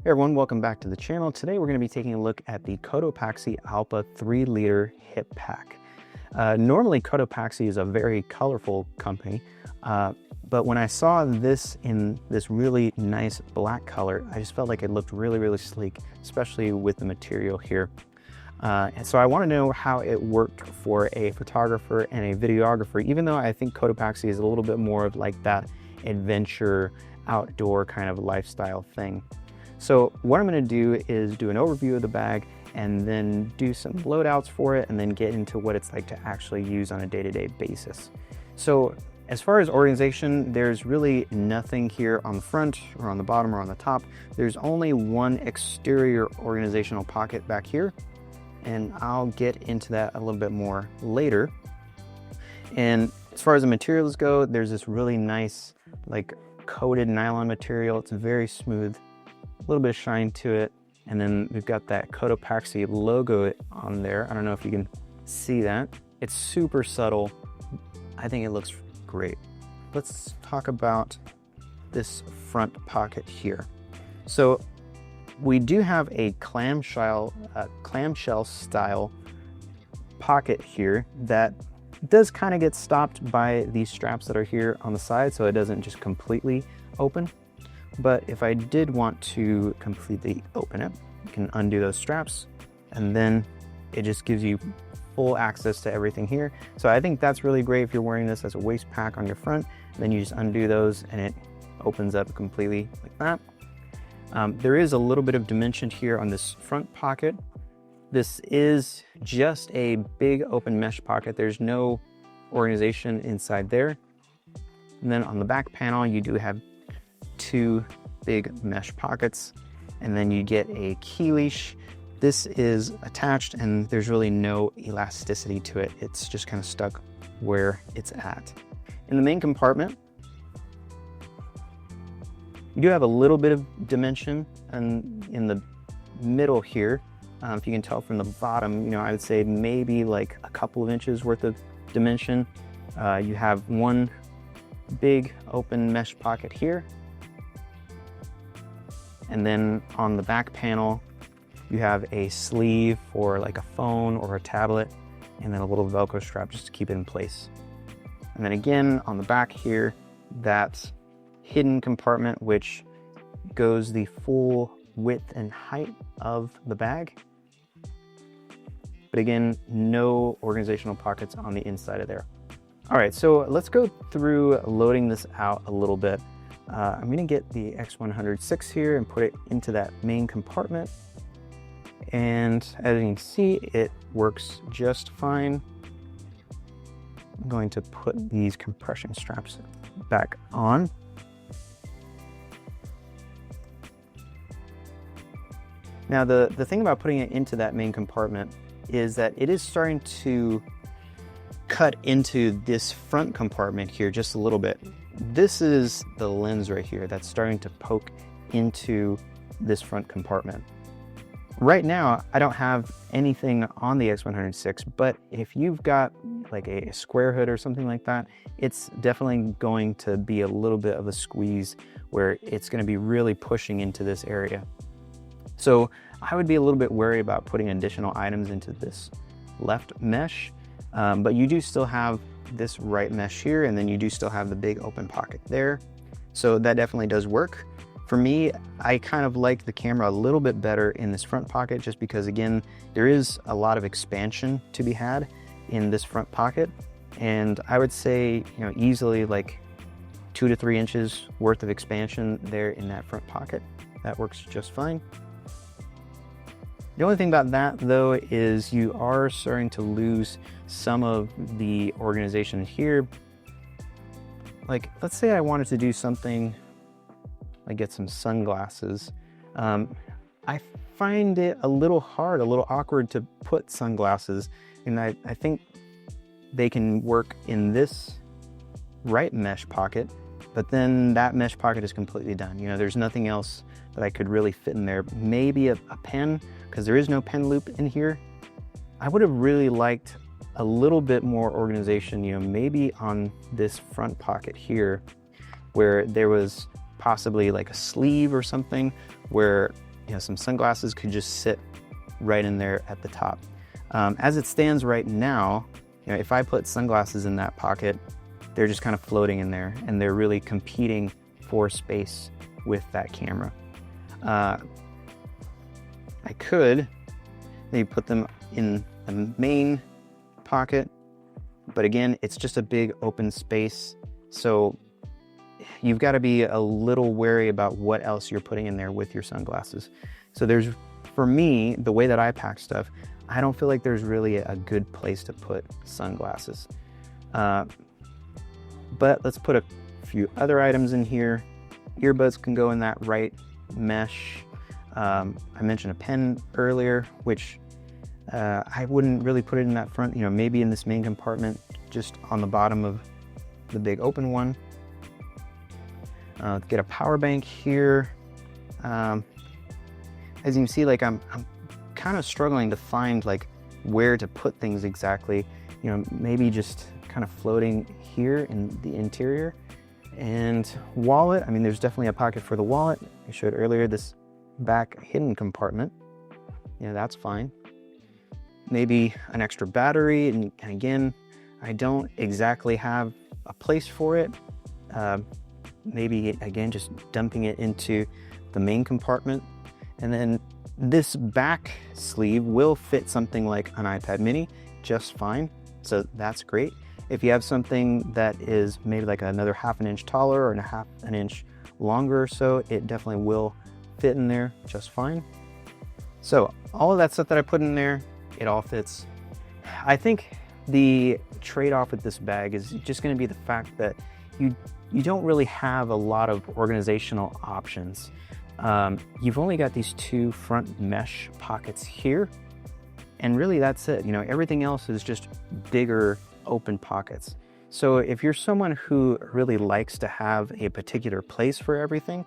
Hey everyone, welcome back to the channel. Today we're going to be taking a look at the Cotopaxi Allpa 3-liter hip pack. Normally Cotopaxi is a very colorful company, but when I saw this in this really nice black color, I just felt like it looked really sleek, especially with the material here. And so I want to know how it worked for a photographer and a videographer, even though I think Cotopaxi is a little bit more of like that adventure, outdoor kind of lifestyle thing. So what I'm going to do is do an overview of the bag and then do some loadouts for it and then get into what it's like to actually use on a day-to-day basis. So as far as organization, there's really nothing here on the front or on the bottom or on the top. There's only one exterior organizational pocket back here, and I'll get into that a little bit more later. And as far as the materials go, there's this really nice like coated nylon material. It's very smooth, a little bit of shine to it, and then we've got that Cotopaxi logo on there. I don't know if you can see that. It's super subtle. I think it looks great. Let's talk about this front pocket here. So we do have a clamshell style pocket here that does kind of get stopped by these straps that are here on the side, so it doesn't just completely open. But if I did want to completely open it, you can undo those straps, and then it just gives you full access to everything here. So I think that's really great if you're wearing this as a waist pack on your front. Then you just undo those and it opens up completely like that. There is a little bit of dimension here on this front pocket. This is just a big open mesh pocket. There's no organization inside there. And then on the back panel, you do have two big mesh pockets, and then you get a key leash. This is attached and there's really no elasticity to it. It's just kind of stuck where it's at. In the main compartment, you do have a little bit of dimension, and in the middle here, if you can tell from the bottom, I would say maybe like a couple of inches worth of dimension. You have one big open mesh pocket here. And then on the back panel, you have a sleeve for like a phone or a tablet, and then a little Velcro strap just to keep it in place. And then again, on the back here, that hidden compartment, which goes the full width and height of the bag. But again, no organizational pockets on the inside of there. All right, so let's go through loading this out a little bit. I'm gonna get the X106 here and put it into that main compartment. And as you can see, it works just fine. I'm going to put these compression straps back on. Now the thing about putting it into that main compartment is that it is starting to cut into this front compartment here just a little bit. This is the lens right here that's starting to poke into this front compartment. Right now, I don't have anything on the X106, but if you've got like a square hood or something like that, it's definitely going to be a little bit of a squeeze where it's going to be really pushing into this area. So I would be a little bit wary about putting additional items into this left mesh, but you do still have this right mesh here, and then you do still have the big open pocket there. So that definitely does work. For me, I kind of like the camera a little bit better in this front pocket, just because again, there is a lot of expansion to be had in this front pocket. And I would say, easily like 2 to 3 inches worth of expansion there in that front pocket. That works just fine. The only thing about that though is you are starting to lose some of the organization here. Like, let's say I wanted to do something like get some sunglasses. I find it a little hard, a little awkward to put sunglasses, and I think they can work in this right mesh pocket, but then that mesh pocket is completely done. There's nothing else that I could really fit in there. Maybe a pen, because there is no pen loop in here. I would have really liked a little bit more organization, maybe on this front pocket here, where there was possibly like a sleeve or something where some sunglasses could just sit right in there at the top. As it stands right now, if I put sunglasses in that pocket, they're just kind of floating in there, and they're really competing for space with that camera. I could maybe put them in the main pocket, but again, it's just a big open space, so you've got to be a little wary about what else you're putting in there with your sunglasses. So for me, the way that I pack stuff, I don't feel like there's really a good place to put sunglasses. But let's put a few other items in here. Earbuds can go in that right mesh. I mentioned a pen earlier, which I wouldn't really put it in that front, maybe in this main compartment, just on the bottom of the big open one. Get a power bank here. As you can see, like I'm kind of struggling to find like where to put things exactly. Maybe just kind of floating here in the interior. And wallet, I mean, there's definitely a pocket for the wallet. I showed earlier this back hidden compartment. That's fine. Maybe an extra battery, and again, I don't exactly have a place for it. Maybe again, just dumping it into the main compartment. And then this back sleeve will fit something like an iPad mini just fine. So that's great. If you have something that is maybe like another ½ an inch taller or a ½ an inch longer or so, it definitely will fit in there just fine. So all of that stuff that I put in there, it all fits. I think the trade-off with this bag is just going to be the fact that you don't really have a lot of organizational options. You've only got these two front mesh pockets here, and really that's it. Everything else is just bigger open pockets. So if you're someone who really likes to have a particular place for everything,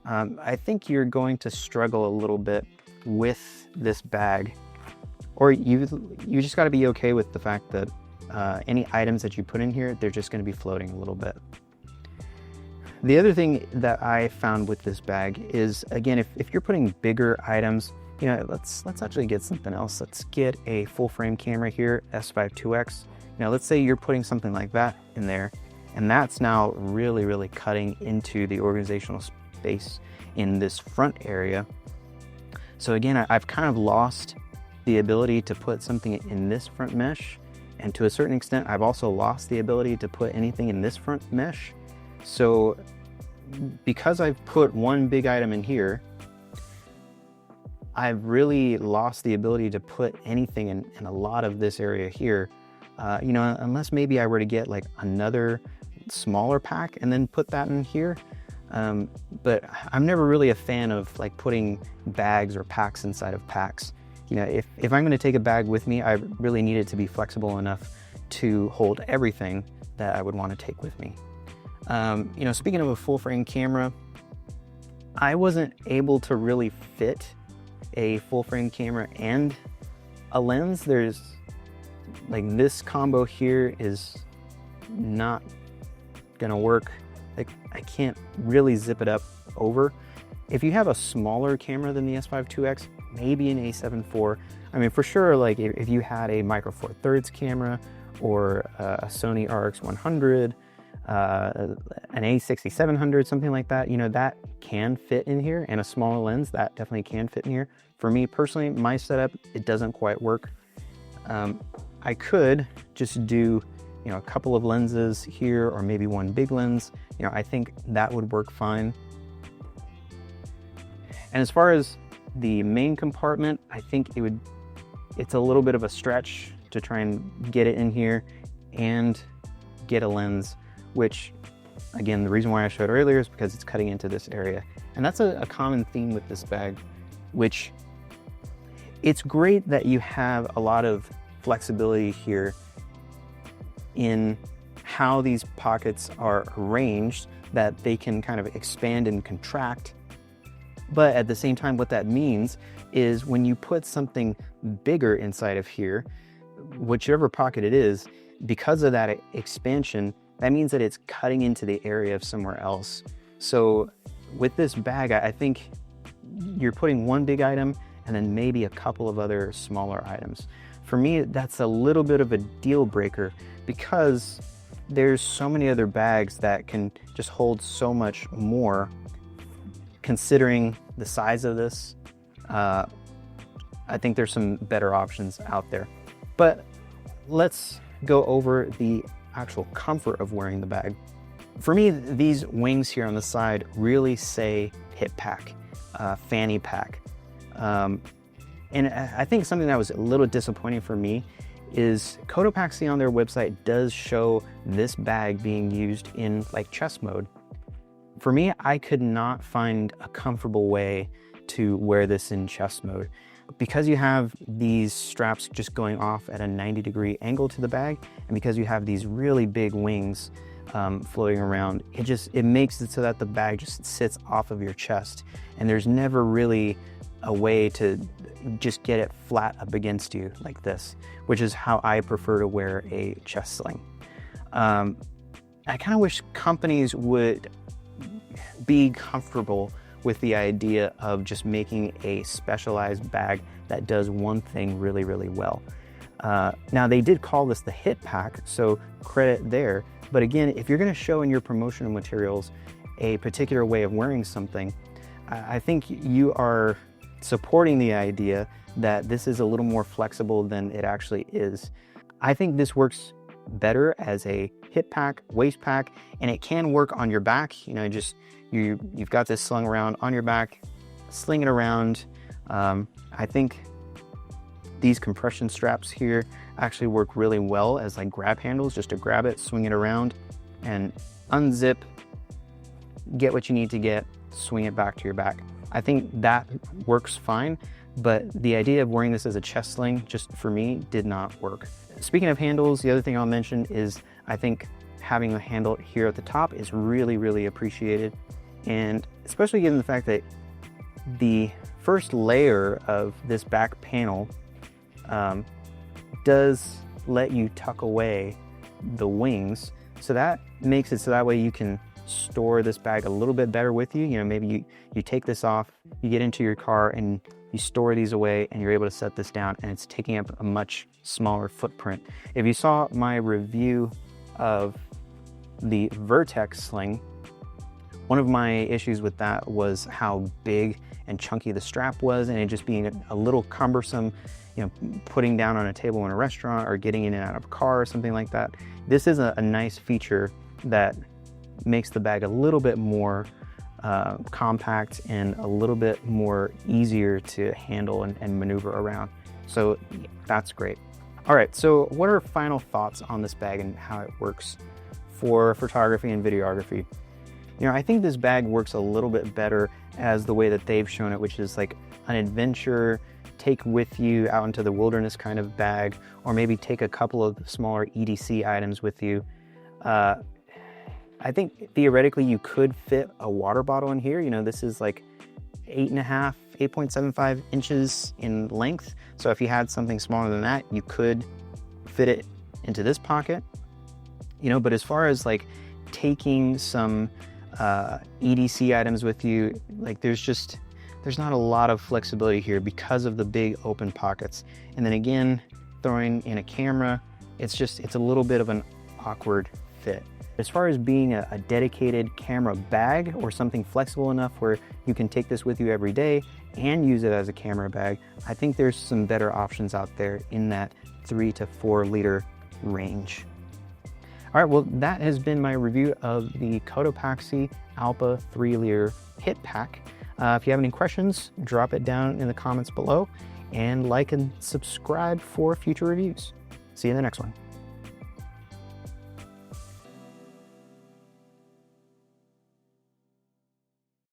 I think you're going to struggle a little bit with this bag, or you just got to be okay with the fact that any items that you put in here, they're just going to be floating a little bit. The other thing that I found with this bag is, again, if you're putting bigger items, let's actually get something else. Let's get a full frame camera here, S5 2X. Let's say you're putting something like that in there, and that's now really, really cutting into the organizational space in this front area. So again, I've kind of lost the ability to put something in this front mesh, and to a certain extent, I've also lost the ability to put anything in this front mesh. So because I've put one big item in here, I've really lost the ability to put anything in a lot of this area here. Unless maybe I were to get like another smaller pack and then put that in here. But I'm never really a fan of like putting bags or packs inside of packs. If I'm going to take a bag with me, I really need it to be flexible enough to hold everything that I would want to take with me. Speaking of a full frame camera, I wasn't able to really fit a full frame camera and a lens. There's like this combo here is not gonna work. Like I can't really zip it up over. If you have a smaller camera than the S5 2X, maybe an A7 IV. I mean, for sure, like if you had a Micro Four Thirds camera or a Sony RX100, an A6700, something like that, that can fit in here, and a smaller lens that definitely can fit in here. For me personally, my setup, it doesn't quite work. I could just do a couple of lenses here, or maybe one big lens. I think that would work fine. And as far as the main compartment, I think it's a little bit of a stretch to try and get it in here and get a lens, which again, the reason why I showed earlier is because it's cutting into this area. And that's a common theme with this bag, which it's great that you have a lot of flexibility here in how these pockets are arranged, that they can kind of expand and contract. But at the same time, what that means is when you put something bigger inside of here, whichever pocket it is, because of that expansion, that means that it's cutting into the area of somewhere else. So with this bag, I think you're putting one big item and then maybe a couple of other smaller items. For me, that's a little bit of a deal breaker because there's so many other bags that can just hold so much more considering the size of this. I think there's some better options out there. But let's go over the actual comfort of wearing the bag. For me, these wings here on the side really say hip pack, fanny pack. And I think something that was a little disappointing for me is Cotopaxi on their website does show this bag being used in like chest mode. For me, I could not find a comfortable way to wear this in chest mode. Because you have these straps just going off at a 90-degree angle to the bag, and because you have these really big wings floating around, it makes it so that the bag just sits off of your chest, and there's never really a way to just get it flat up against you like this, which is how I prefer to wear a chest sling. I kind of wish companies would be comfortable with the idea of just making a specialized bag that does one thing really, really well. Now they did call this the hip pack, so credit there. But again, if you're gonna show in your promotional materials a particular way of wearing something, I think you are supporting the idea that this is a little more flexible than it actually is. I think this works better as a hip pack, waist pack, and it can work on your back. You know, you've got this slung around on your back, sling it around. I think these compression straps here actually work really well as like grab handles, just to grab it, swing it around, and unzip, get what you need to get, swing it back to your back. I think that works fine, but the idea of wearing this as a chest sling, just for me, did not work. Speaking of handles, the other thing I'll mention is I think having a handle here at the top is really, really appreciated. And especially given the fact that the first layer of this back panel does let you tuck away the wings. So that makes it so that way you can store this bag a little bit better with you. You know, maybe you take this off, you get into your car and you store these away and you're able to set this down and it's taking up a much smaller footprint. If you saw my review of the Vertex sling, one of my issues with that was how big and chunky the strap was, and it just being a little cumbersome, you know, putting down on a table in a restaurant or getting in and out of a car or something like that. This is a nice feature that makes the bag a little bit more compact and a little bit more easier to handle and maneuver around. So that's great. All right, so what are final thoughts on this bag and how it works for photography and videography? You know, I think this bag works a little bit better as the way that they've shown it, which is like an adventure, take with you out into the wilderness kind of bag, or maybe take a couple of smaller EDC items with you. I think theoretically you could fit a water bottle in here. You know, this is like 8.75 inches in length. So if you had something smaller than that, you could fit it into this pocket, you know, but as far as like taking some EDC items with you, like there's not a lot of flexibility here because of the big open pockets. And then again, throwing in a camera, it's a little bit of an awkward fit. As far as being a dedicated camera bag or something flexible enough where you can take this with you every day and use it as a camera bag, I think there's some better options out there in that 3 to 4 liter range. All right, well, that has been my review of the Cotopaxi Allpa 3 liter hip pack. If you have any questions, drop it down in the comments below and like and subscribe for future reviews. See you in the next one.